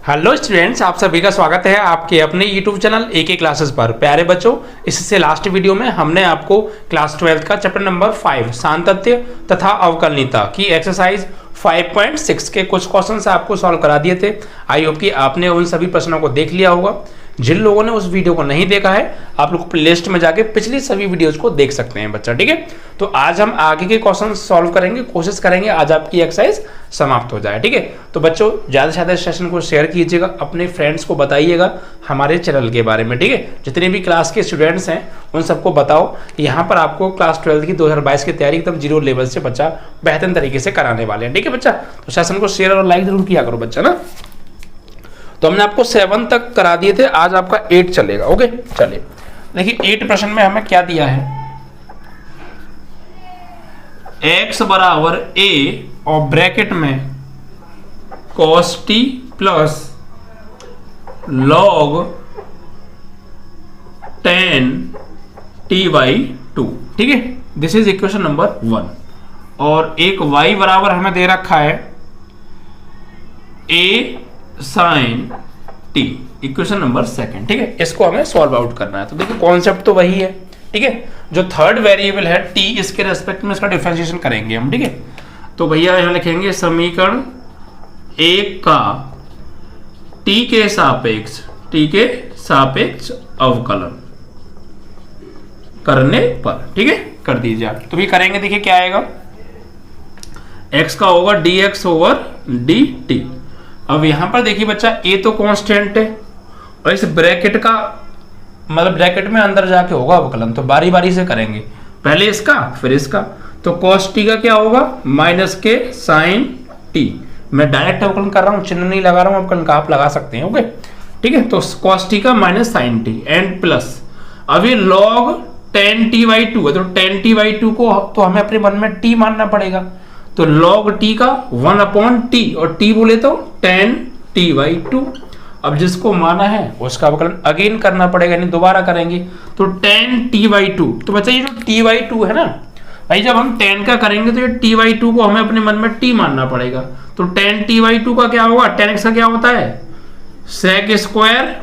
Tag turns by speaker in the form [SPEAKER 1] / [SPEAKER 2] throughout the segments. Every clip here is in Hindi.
[SPEAKER 1] हेलो स्टूडेंट्स, आप सभी का स्वागत है आपके अपने यूट्यूब चैनल AK क्लासेस पर। प्यारे बच्चों, इससे लास्ट वीडियो में हमने आपको क्लास 12 का चैप्टर नंबर 5 सांतत्य तथा अवकलनीयता की एक्सरसाइज 5.6 के कुछ क्वेश्चंस आपको सॉल्व करा दिए थे। आई होप कि आपने उन सभी प्रश्नों को देख लिया होगा। जिन लोगों ने उस वीडियो को नहीं देखा है, आप लोग प्लेलिस्ट में जाके पिछली सभी वीडियोज को देख सकते हैं बच्चा, ठीक है। तो आज हम आगे के क्वेश्चन सॉल्व करेंगे, कोशिश करेंगे आज आपकी एक्सरसाइज समाप्त हो जाए, ठीक है। तो बच्चों, ज़्यादा से ज़्यादा सेशन को शेयर कीजिएगा, अपने फ्रेंड्स को बताइएगा हमारे चैनल के बारे में, ठीक है। जितने भी क्लास के स्टूडेंट्स हैं उन सबको बताओ कि यहाँ पर आपको क्लास 12 की 2022 की तैयारी एकदम जीरो लेवल से बच्चा बेहतरीन तरीके से कराने वाले हैं, ठीक है बच्चा। तो सेशन को शेयर और लाइक जरूर किया करो बच्चा ना। तो हमने आपको 7 तक करा दिए थे, आज आपका 8 चलेगा। ओके, चलिए देखिए 8 प्रश्न में हमें क्या दिया है। x बराबर a और ब्रैकेट में cos t plus log tan t/2, ठीक है। This is equation number 1। और एक y बराबर हमें दे रखा है a sin t, equation number 2, ठीक है। इसको हमें सॉल्व आउट करना है। तो देखिए कॉन्सेप्ट तो वही है, ठीक है। जो थर्ड वेरिएबल है t, इसके रेस्पेक्ट में इसका डिफरेंशिएशन करेंगे हम, ठीक है। तो भैया यहां लिखेंगे समीकरण 1 का t के सापेक्ष अवकलन करने पर, ठीक है, कर दीजिए आप। तो भी करेंगे, देखिए क्या आएगा। x का होगा dx ओवर dt। अब यहां पर देखिए बच्चा, a तो कांस्टेंट है और इस ब्रैकेट का मतलब ब्रैकेट में अंदर जाके होगा अवकलन। तो बारी बारी से करेंगे, पहले इसका फिर इसका। तो cos t का क्या होगा माइनस के sin t। मैं डायरेक्ट अवकलन कर रहा हूं, चिन्ह नहीं लगा रहा हूं, अवकलन का आप लगा सकते हैं, ओके, ठीक है। तो cos t का minus sin t and plus अब ये log tan t/2 है। तो tan t/2 को तो हमें अपने मन में t मानना पड़ेगा। तो log t का 1/t और t बोले तो tan t/2। अब जिसको माना है उसका अवकलन अगेन करना पड़ेगा, यानी दोबारा करेंगे। तो tan t/2, तो बच्चा ये जो t/2 है ना भाई, जब हम tan का करेंगे तो ये t/2 को हमें अपने मन में t मानना पड़ेगा। तो tan t/2 का क्या होगा, tan x का क्या होता है sec स्क्वायर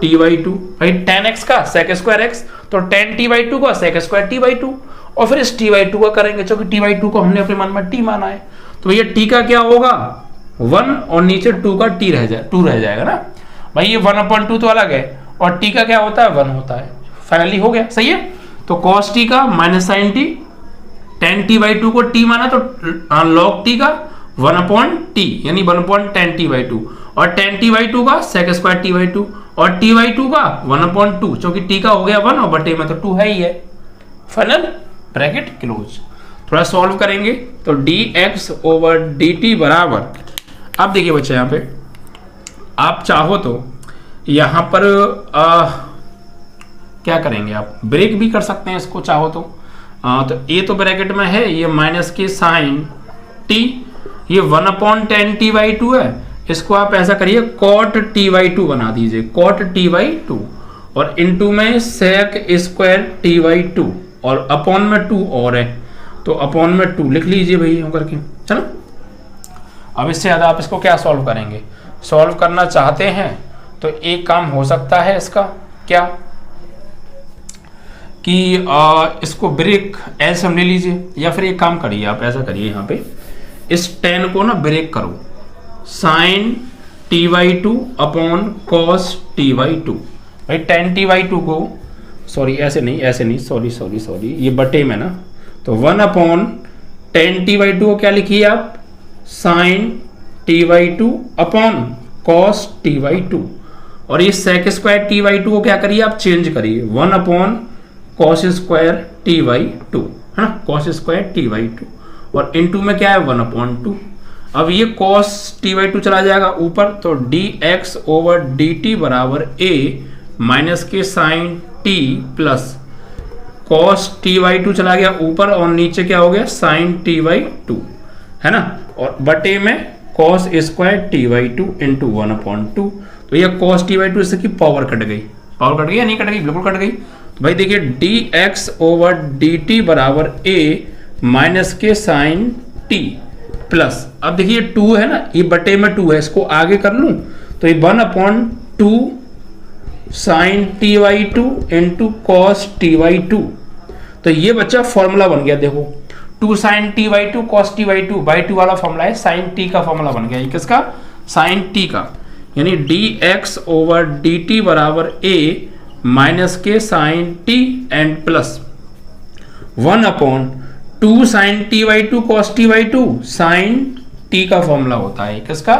[SPEAKER 1] t/2 भाई, tan x का sec स्क्वायर x, तो tan t/2 का sec स्क्वायर t/2 और फिर इस t/2 का करेंगे, क्योंकि t/2 को हमने अपने मन में t माना है। तो भैया t का क्या होगा 1 और नीचे 2 का 2 रह जाएगा ना भाई। ये 1/2 तो अलग है और t का क्या होता है 1 होता है। फाइनली हो गया, सही है। तो cos t का minus sin t, tan t/2 को t माना तो log t का 1/t यानी 1/tan t/2 और tan t/2 का sec स्क्वायर t/2 और t/2 का 1/2, क्योंकि t का हो गया 1 और बटे में तो 2 है ही है। Final bracket close. थोड़ा सॉल्व करेंगे तो dx ओवर dt बराबर, अब देखिए बच्चे यहाँ पे आप चाहो तो यहाँ पर क्या करेंगे, आप ब्रेक भी कर सकते हैं इसको चाहो तो। तो a तो ब्रैकेट में है, ये माइनस के साइन t, ये 1/tan t/2 है। इसको आप ऐसा करिए cot t/2 बना दीजिए, cot t/2 और इनटू में sec स्क्वायर t/2 और अपॉन में 2 और है, तो अपॉन में 2 लिख लीजिए भाई यूं करके। चलो अब इससे ज़्यादा आप इसको क्या सॉल्व करेंगे, सॉल्व करना चाहते हैं तो एक काम हो सकता है इसका, क्या कि इसको ब्रेक ऐसे हम ले लीजिए, या फिर एक काम करिए आप ऐसा करिए, यहाँ पे इस tan को ना ब्रेक करो, sin t/2 upon cos t/2 भाई। tan t/2 को सॉरी ऐसे नहीं सॉरी ये बटे में ना, तो 1/tan t/2 को क्या लिखिए आप sin t/2 upon cos t/2 और ये sec स्क्वायर t/2 को क्या करिए आप चेंज करिए 1/cos स्क्वायर t/2 है ना, cos स्क्वायर t/2 और इनटू में क्या है 1/2। अब ये cos t/2 चला जाएगा ऊपर, तो dx ओवर dt बराबर a माइनस के sin t plus cos t/2 चला गया ऊपर और नीचे क्या हो गया sin t/2 है ना, और बटे में cos स्क्वायर t/2 इंटू 1/2। तो ये cos t/2 इसकी पावर कट गई या नहीं कट गई, बिल्कुल कट गई। तो भाई देखिए dx ओवर dt बराबर a माइनस के साइन t प्लस, अब देखिए 2 है ना, ये बटे में 2 है, इसको आगे कर लूं तो ये 1/2 sine t by two into cos t by two. तो ये बच्चा फॉर्मूला बन गया, देखो 2 sine t by two cos t by two वाला फॉर्मूला है, साइन टी का फॉर्मूला बन गया। ये किसका? साइन टी का, यानी dx ओवर dt बराबर a माइनस के sine t and plus 1/2 sine t by two cos t by two, sine t का फॉर्मूला होता है किसका?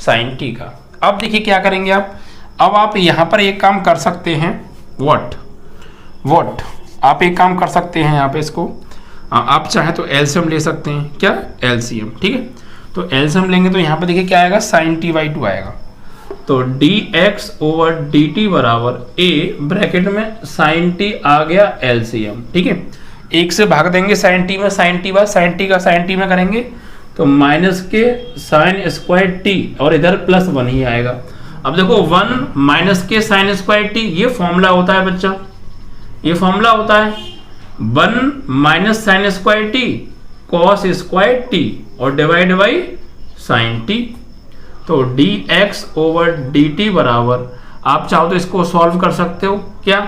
[SPEAKER 1] साइन टी का। अब देखिए क्या करेंगे आप, अब आप यहां पर एक काम कर सकते हैं, व्हाट आप एक काम कर सकते हैं यहाँ पे, इसको आप चाहे तो एलसीएम ले सकते हैं। क्या? एलसीएम, ठीक है। तो एलसीएम लेंगे तो यहाँ पे देखिए क्या आएगा, साइन टी बाई टू आएगा। तो dx ओवर dt बराबर a ब्रैकेट में साइन टी आ गया एलसीएम, ठीक है। एक से भाग देंगे साइन टी में, sine t by sine t का साइन टी में करेंगे तो माइनस के साइन स्क्वायर टी और इधर प्लस 1 ही आएगा। अब देखो 1 माइनस के साइन स्क्वायर टी, ये फॉर्मूला होता है बच्चा, ये फॉर्मूला होता है 1 minus sine square T cos square T और डिवाइड बाई साइन टी। तो dx ओवर dt बराबर, आप चाहो तो इसको सॉल्व कर सकते हो। क्या?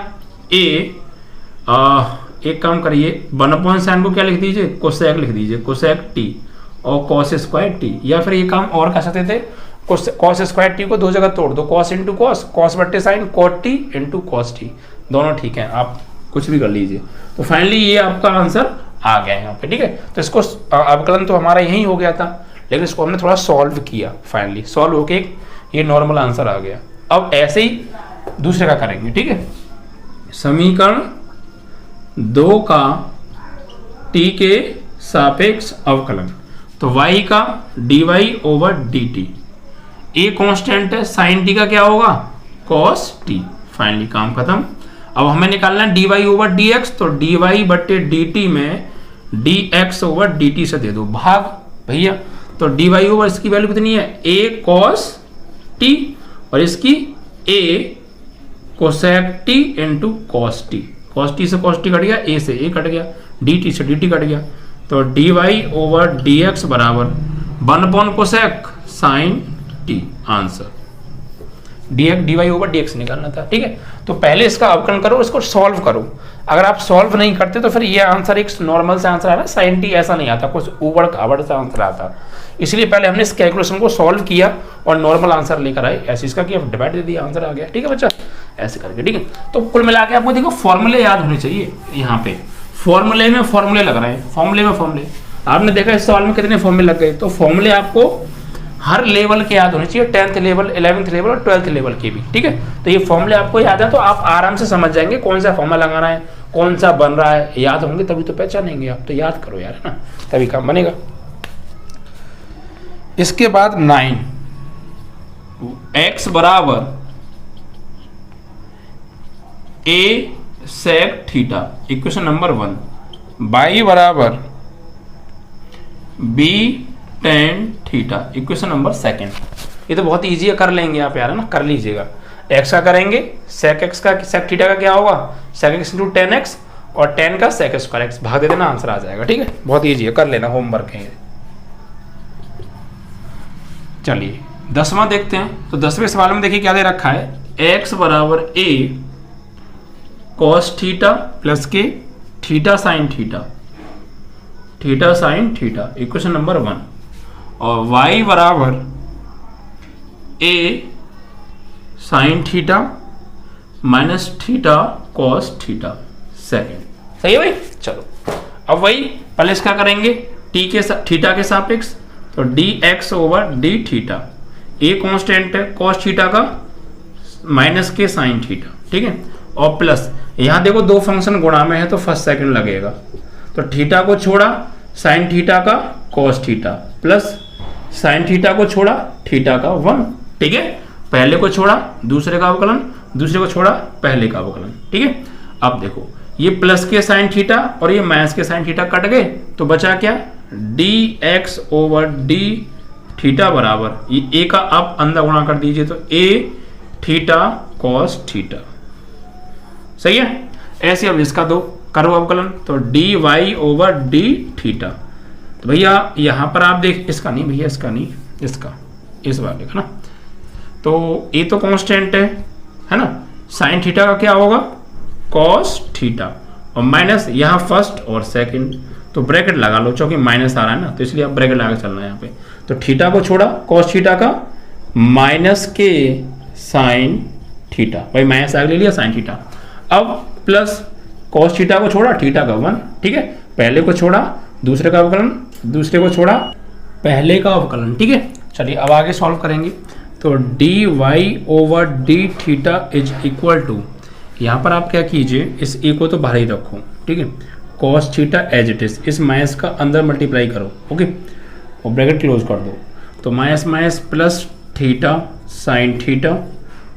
[SPEAKER 1] एक काम करिए, 1/sin को क्या लिख दीजिए, कोसेक लिख दीजिए, कोसेक टी और कॉस स्क्वायर टी। या फिर ये काम और कर सकते थे, कॉस स्क्वायर टी को 2 जगह तोड़ दो, कॉस इंटू कॉस, कॉस बट्टे sine, cot t into cos t, दोनों ठीक है, आप कुछ भी कर लीजिए। तो फाइनली ये आपका आंसर आ गया यहाँ पे, ठीक है। तो इसको अवकलन तो हमारा यही हो गया था, लेकिन इसको हमने थोड़ा सॉल्व किया, फाइनली सॉल्व होके ये नॉर्मल आंसर आ गया। अब ऐसे ही दूसरे का करेंगे, ठीक है। समीकरण 2 का t के सापेक्ष अवकलन, तो y का dy over dt, a constant है, साइन t का क्या होगा, cos t। फाइनली काम खत्म। अब हमें निकालना है dy ओवर dx, तो dy बट्टे dt में dx ओवर dt से दे दो भाग भैया। तो dy ओवर इसकी वैल्यू कितनी है, a cos t और इसकी a cosec t into cos t। cos t से cos t कट गया, a से a कट गया, dt से dt कट गया। तो dy ओवर dx बराबर 1 cosec sin t, answer. dy over dx निकालना था, ठीक है। तो पहले इसका अवकलन करो, इसको सॉल्व करो। अगर आप सॉल्व नहीं करते तो फिर ये आंसर एक नॉर्मल सा आंसर आ रहा है, साइन टी ऐसा नहीं आता, कुछ ऊबड़ खाबड़ सा आंसर आता। इसलिए पहले हमने इस कैलकुलेशन को सॉल्व किया और नॉर्मल आंसर लेकर आए, ऐसे इसका कि डिवाइड दे दिया, आंसर आ गया, ठीक है बच्चा, ऐसे करके, ठीक है। तो कुल मिला के आपको देखो फॉर्मूले याद होने चाहिए। यहाँ पे फॉर्मूले में फॉर्मूले लग रहे हैं, फॉर्मूले में फॉर्मूले। आपने देखा इस सवाल में कितने फॉर्मूले लग गए, तो फॉर्मूले आपको हर लेवल के याद होने चाहिए, 10th लेवल, 11th लेवल और 12th लेवल के भी, ठीक है। तो ये फॉर्मूले आपको याद है तो आप आराम से समझ जाएंगे कौन सा फॉर्मूला लगाना है, कौन सा बन रहा है, याद होंगे तभी तो पहचानेंगे आप। तो याद करो यार, है ना, तभी काम बनेगा। इसके बाद 9, x बराबर a sec theta, equation number 1, y बराबर b tan theta, equation number 2। ये तो बहुत इजी है, कर लेंगे आप यार, है ना, कर लीजिएगा। x का करेंगे, sec x का, sec थीटा का क्या होगा, sec x into tan x और tan का sec स्क्वायर x, भाग दे देना, आंसर आ जाएगा, ठीक है। बहुत इजी है, कर लेना, होमवर्क है। चलिए 10वां देखते हैं। तो 10वें सवाल में देखिए क्या दे रखा है, x बराबर a cos थीटा प्लस के theta sine theta, theta sine theta, equation number 1। और y बराबर a sine theta minus theta cos theta second. सही है भाई। चलो अब वही पहले इसका करेंगे t के थीटा के सापेक्ष, तो dx over d theta, a constant है, cos थीटा का माइनस के साइन थीटा, ठीक है। और प्लस यहाँ देखो 2 फंक्शन गुणा में है तो फर्स्ट सेकंड लगेगा, तो थीटा को छोड़ा साइन थीटा का cos theta plus sine theta को छोड़ा थीटा का 1, ठीक है। पहले को छोड़ा दूसरे का अवकलन, दूसरे को छोड़ा पहले का अवकलन, ठीक है। अब देखो ये प्लस के साइन थीटा और ये माइनस के साइन थीटा कट गए, तो बचा क्या, dx ओवर d थीटा बराबर ये a का आप अंदर गुणा कर दीजिए, तो a थीटा cos थीटा, सही है। ऐसे अब इसका दो करो अवकलन, तो dy ओवर d थीटा। तो भैया यहाँ पर आप देख, इसका नहीं भैया, इसका नहीं, इसका, इस वाले का ना, तो ए तो कांस्टेंट है ना, साइन थीटा का क्या होगा कॉस थीटा, और माइनस यहाँ फर्स्ट और सेकंड, तो ब्रैकेट लगा लो क्योंकि माइनस आ रहा है ना, तो इसलिए आप ब्रैकेट लगा के चलना है यहाँ पे। तो थीटा को छोड़ा कॉस थीटा का माइनस के साइन थीटा, भाई माइनस आगे ले लिया साइन थीटा। अब प्लस कॉस थीटा को छोड़ा थीटा का 1, ठीक है, पहले को छोड़ा दूसरे का अवकलन, दूसरे को छोड़ा पहले का अवकलन, ठीक है। चलिए अब आगे सॉल्व करेंगे। तो d y over d theta is equal to, यहाँ पर आप क्या कीजिए, इस ए को तो बाहर ही रखो, ठीक है, cos theta as it is, इस माइनस का अंदर मल्टीप्लाई करो, ओके, और ब्रैकेट क्लोज कर दो। तो minus minus plus theta sine theta,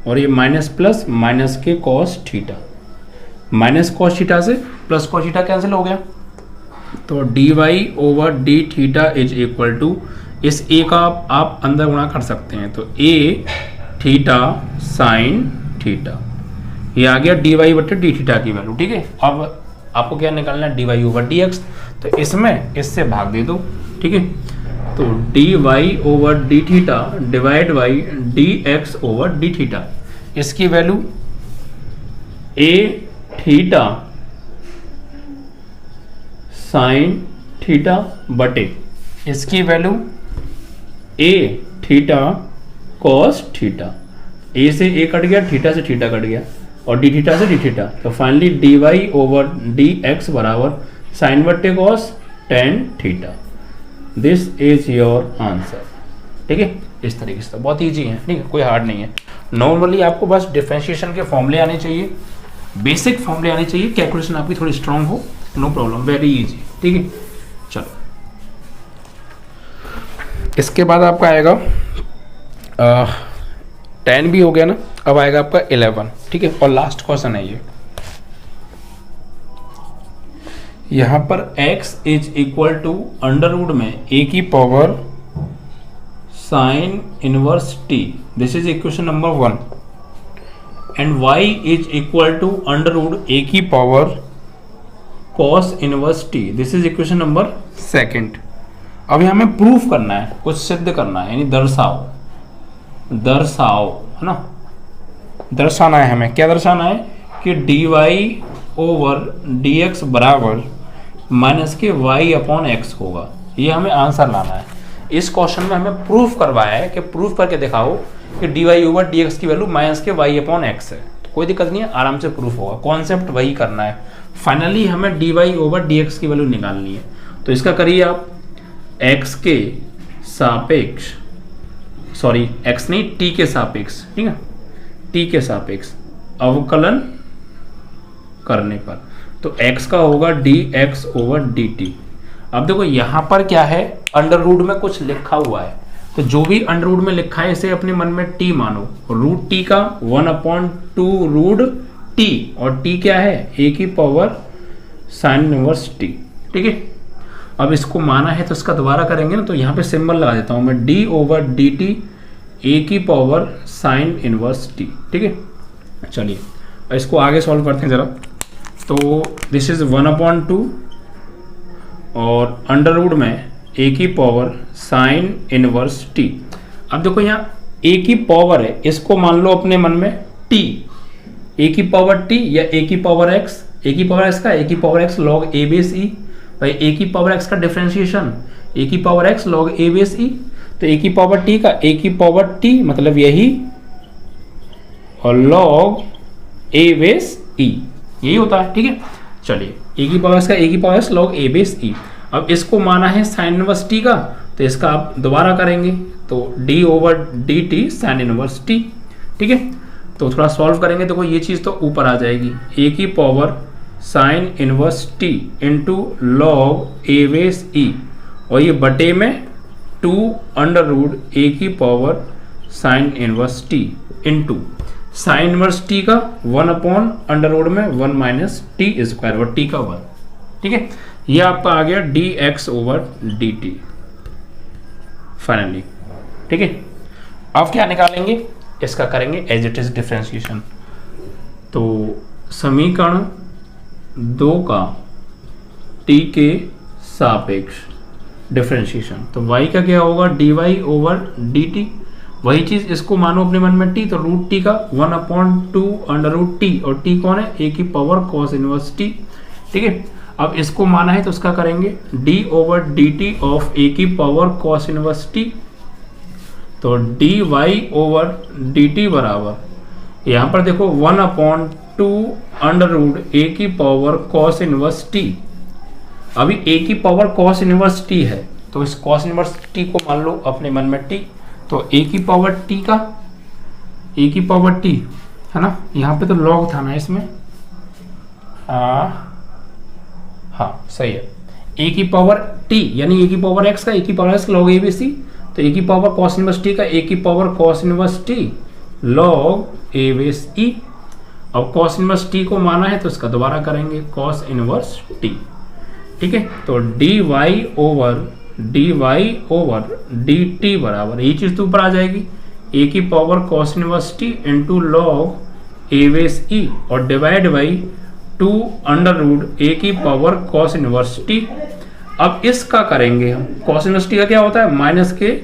[SPEAKER 1] और ये माइनस प्लस माइनस के cos theta, minus cos theta से प्लस कॉस थीटा कैंसिल हो गया। तो d y over d theta is equal to, इस ए का आप अंदर गुणा कर सकते हैं, तो ए थीटा साइन थीटा, ये आ गया डी वाई बटे डी थीटा की वैल्यू, ठीक है। अब आपको क्या निकालना है, d y over d x, तो इसमें इससे भाग दे दो, ठीक है। तो d y over d theta divide by d x over d theta, इसकी value a theta sine theta बटे इसकी value a theta cos theta, a से ए कट गया, थीटा से थीटा कट गया, और डी थीटा से डी थीटा, तो finally d y over d x बराबर साइन बट्टे cos tan theta. This is your answer, ठीक है। इस तरीके से बहुत ईजी है, ठीक है, कोई हार्ड नहीं है। नॉर्मली आपको बस डिफरेंशिएशन के फॉर्मूले आने चाहिए, बेसिक फॉर्मूले आने चाहिए, कैलकुलेशन आपकी थोड़ी स्ट्रांग हो, नो प्रॉब्लम, वेरी इजी, ठीक है। चलो इसके बाद आपका आएगा 10 भी हो गया ना, अब आएगा आपका 11, ठीक है, और लास्ट क्वेश्चन है ये। यहां पर x is equal to under root में a की power sine inverse t, this is equation number 1, and y is equal to under root a की power cos inverse t, this is equation number 2। अब यहाँ हमें प्रूफ करना है, कुछ सिद्ध करना है, यानी दर्शाओ, दर्शाओ है ना, दर्शाना है हमें, क्या दर्शाना है कि d y over d x बराबर माइनस के वाई अपॉन एक्स होगा, ये हमें आंसर लाना है। इस क्वेश्चन में हमें प्रूफ करवाया है कि प्रूफ करके दिखाओ कि d y over d x की वैल्यू माइनस के वाई अपॉन एक्स है, तो कोई दिक्कत नहीं है, आराम से प्रूफ होगा, कॉन्सेप्ट वही करना है। फाइनली हमें d y over d x की वैल्यू निकालनी है, तो इसका करिए आप x के सापेक्ष, सॉरी x नहीं t के सापेक्ष, ठीक है, t के सापेक्ष अवकलन करने पर, तो x का होगा dx ओवर dt। अब देखो यहां पर क्या है, अंडर रूट में कुछ लिखा हुआ है, तो जो भी अंडर रूट में लिखा है इसे अपने मन में t मानो, रूट t का 1/2 रूट t, और t क्या है a की पावर साइन इनवर्स t, ठीक है। अब इसको माना है तो इसका दोबारा करेंगे ना, तो यहाँ पे सिंबल लगा देता हूँ मैं, d over D T A की पावर साइन इनवर्स t, ठीक है। चलिए इसको आगे सॉल्व करते हैं ज़रा। तो दिस इज 1/2 और अंडर रूट में a की पावर साइन इनवर्स t। अब देखो यहाँ a की पावर है, इसको मान लो अपने मन में t, a की पावर t या a की पावर x, a की पावर x का a की power x log a base e, भाई a की पावर x का डिफरेंशिएशन a की power x log a base e, तो a की पावर t का a की पावर t मतलब यही, और log a बेस e, यही होता है, ठीक है। चलिए a की पावर x का a की power x log a base e। अब इसको माना है साइन इनवर्स t का, तो इसका आप दोबारा करेंगे, तो d over D T sign inverse t, ठीक है। तो थोड़ा सॉल्व करेंगे तो ये चीज़ तो ऊपर आ जाएगी, a की power sine inverse t into log a base e, और ये बटे में 2 अंडर रूट a की power sine inverse t into sine inverse t का 1/√, में 1 माइनस टी स्क्वायर, और t का 1, ठीक है। ये आपका आ गया dx ओवर dt फाइनली, ठीक है। अब क्या निकालेंगे, इसका करेंगे एज इट इज डिफरेंशिएशन। तो समीकरण 2 का t के सापेक्ष डिफरेंशिएशन, तो y का क्या होगा dy ओवर dt, वही चीज इसको मानो अपने मन में टी, तो रूट टी का 1/2 √t, और टी कौन है, ए की पावर cos इनवर्स टी। ठीक है, अब इसको माना है तो उसका करेंगे d/dt ऑफ ए की पावर cos इनवर्स टी। तो dy/dt बराबर यहां पर देखो 1/2 ए की पावर cos इनवर्स टी। अभी ए की पावर cos इनवर्स टी है, तो इस cos इनवर्स टी को मान लो अपने मन में टी, तो ए की पावर टी का, ए की पावर टी है ना, यहाँ पे तो log था ना इसमें, हाँ सही है, ए की पावर टी यानी ए की पावर एक्स का, ए की power x log a b c, तो ए की पावर cos इनवर्स टी का ए की power cos inverse t log a base ई। अब cos इनवर्स टी को माना है तो इसका दोबारा करेंगे cos इनवर्स टी। ठीक है, तो dy/dt बराबर ये चीज तो ऊपर आ जाएगी, ए की power cos inverse t into log a base ई, और डिवाइड बाई 2 ए की पावर cos इनवर्स टी। अब इसका करेंगे हम, cos इनवर्स टी का क्या होता है, माइनस के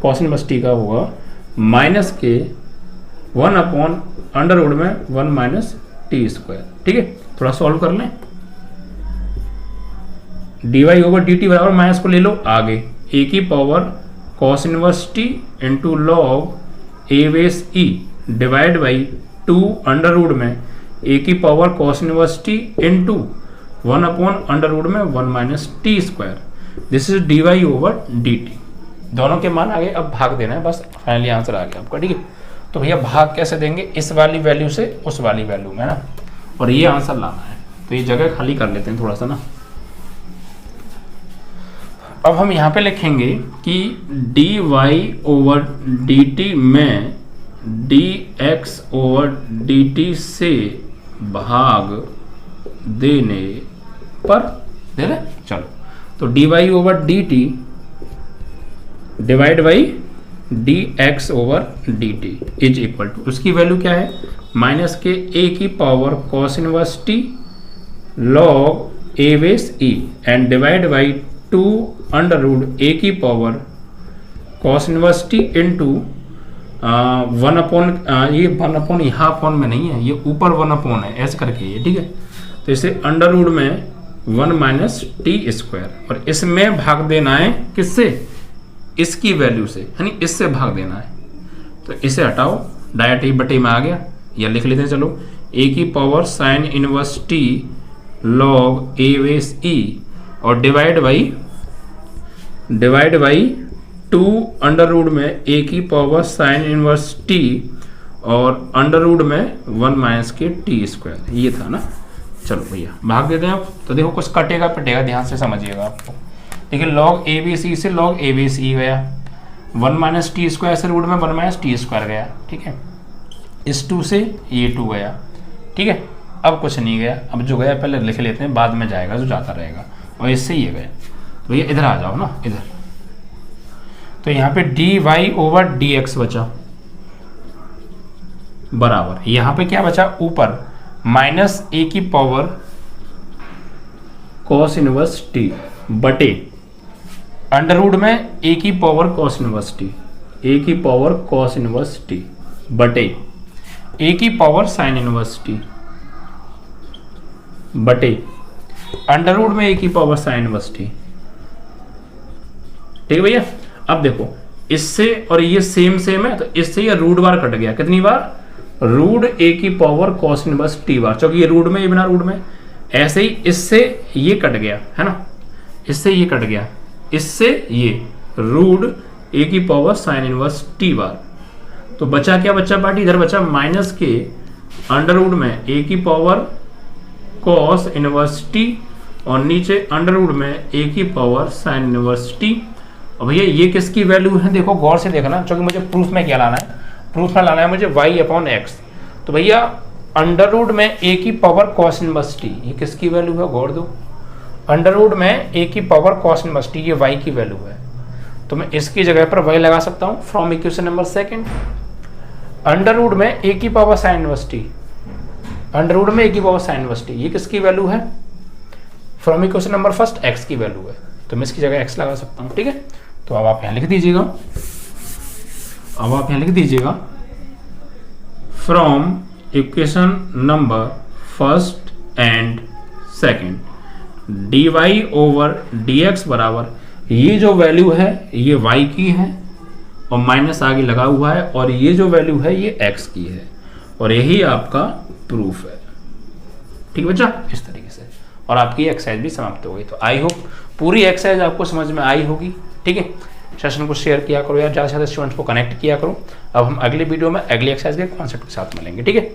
[SPEAKER 1] cos इनवर्स टी का होगा माइनस के 1/√1 - t²। ठीक है, थोड़ा सॉल्व कर लें। dy/dt बराबर माइनस को ले लो आगे, ए की power cos inverse t into log a base E divide by 2 a की power cos inverse t into 1/√1 - t²। This is dy/dt। दोनों के मान आगे अब भाग देना है, बस फाइनली आंसर आ गया आपका। ठीक है, तो भैया भाग कैसे देंगे, इस वाली वैल्यू से उस वाली वैल्यू में ना, और ये आंसर लाना है। तो ये जगह खाली कर लेते हैं थोड़ा सा ना। अब हम यहाँ पे लिखेंगे कि dy/dt में dx/dt से भाग देने पर, दे रहे चलो, तो dy/dt divide by dx/dt is equal to, उसकी वैल्यू क्या है, माइनस के ए की power cos inverse t log a base e and divide by 2 a की power cos inverse t into 1/, ये 1/, यहाँ अपॉन में नहीं है, ये ऊपर 1/ है ऐसे करके ये। ठीक है, तो इसे अंडर में 1 - t², और इसमें भाग देना है किससे, इसकी वैल्यू से, यानी इससे भाग देना है। तो इसे हटाओ, डायरेक्ट बटे में आ गया, या लिख लेते हैं चलो, ए की power sine inverse t log a base ई, और डिवाइड बाई 2 में ए की पावर साइन इनवर्स टी, और अंडर में 1 - के t²। ये था ना। चलो भैया भाग देते हैं आप, तो देखो कुछ कटेगा पिटेगा, ध्यान से समझिएगा आपको। देखिए log ए बी सी से log ए बी सी गया, 1 - t² से रूट में 1 - t² गया। ठीक है, इस 2 से ये 2 गया। ठीक है, अब कुछ नहीं गया, अब जो गया पहले लिख लेते हैं, बाद में जाएगा जो जाता रहेगा, और इससे ये गया। तो ये इधर आ जाओ ना, इधर, तो यहाँ पे dy/dx बचा बराबर, यहाँ पे क्या बचा ऊपर, माइनस ए की पावर cos इनवर्स टी बटे अंडर में ए की पावर cos इनवर्स टी, ए की पावर cos इनवर्स टी बटे ए की पावर साइन इनवर्स टी बटे अंडर में ए की पावर साइन इनवर्स टी। ठीक है भैया, अब देखो इससे और ये सेम है, तो इससे ये रूट बार कट गया, कितनी बार, रूट ए की power cos inverse T bar, क्योंकि ये रूट में, ये बिना रूट में। ऐसे ही इससे ये कट गया है ना, इससे ये कट गया, इससे ये रूट ए की power sine inverse T bar. तो बचा क्या, बचा पार्टी इधर बचा माइनस के अंडर में ए की पावर cos इनवर्स टी, और नीचे अंडर में ए की पावर साइन इनवर्स टी। और भैया ये किसकी वैल्यू है, देखो गौर से देखना, क्योंकि मुझे प्रूफ में क्या लाना है, प्रूफ में लाना है मुझे y/x। तो भैया अंडर में ए की पावर cos इनवर्स टी, ये किसकी वैल्यू है, गौर दो, अंडर में ए की पावर cos इनवर्स टी, ये y की वैल्यू है। तो मैं इसकी जगह पर y लगा सकता हूँ फ्रॉम इक्वेशन नंबर 2। अंडर में ए की power sine inverse T, under में ए की पावर साइन इनवर्स टी, ये किसकी वैल्यू है, फ्रॉम इक्वेशन नंबर 1 x की वैल्यू है। तो मैं इसकी जगह x लगा सकता हूँ। ठीक है, तो अब आप यहाँ लिख दीजिएगा अब आप यहाँ लिख दीजिएगा from equation number first and second dy over dx बराबर, ये जो वैल्यू है ये y की है और माइनस आगे लगा हुआ है, और ये जो वैल्यू है ये x की है, और यही आपका प्रूफ है। ठीक बच्चा, इस तरीके से, और आपकी एक्सरसाइज भी समाप्त हो गई। तो आई होप पूरी एक्सरसाइज आपको समझ में आई होगी। ठीक है, सेशन को शेयर किया करो यार, ज़्यादा से ज़्यादा स्टूडेंट्स को कनेक्ट किया करो। अब हम अगले वीडियो में अगली एक्सरसाइज के कॉन्सेप्ट के साथ मिलेंगे। ठीक है।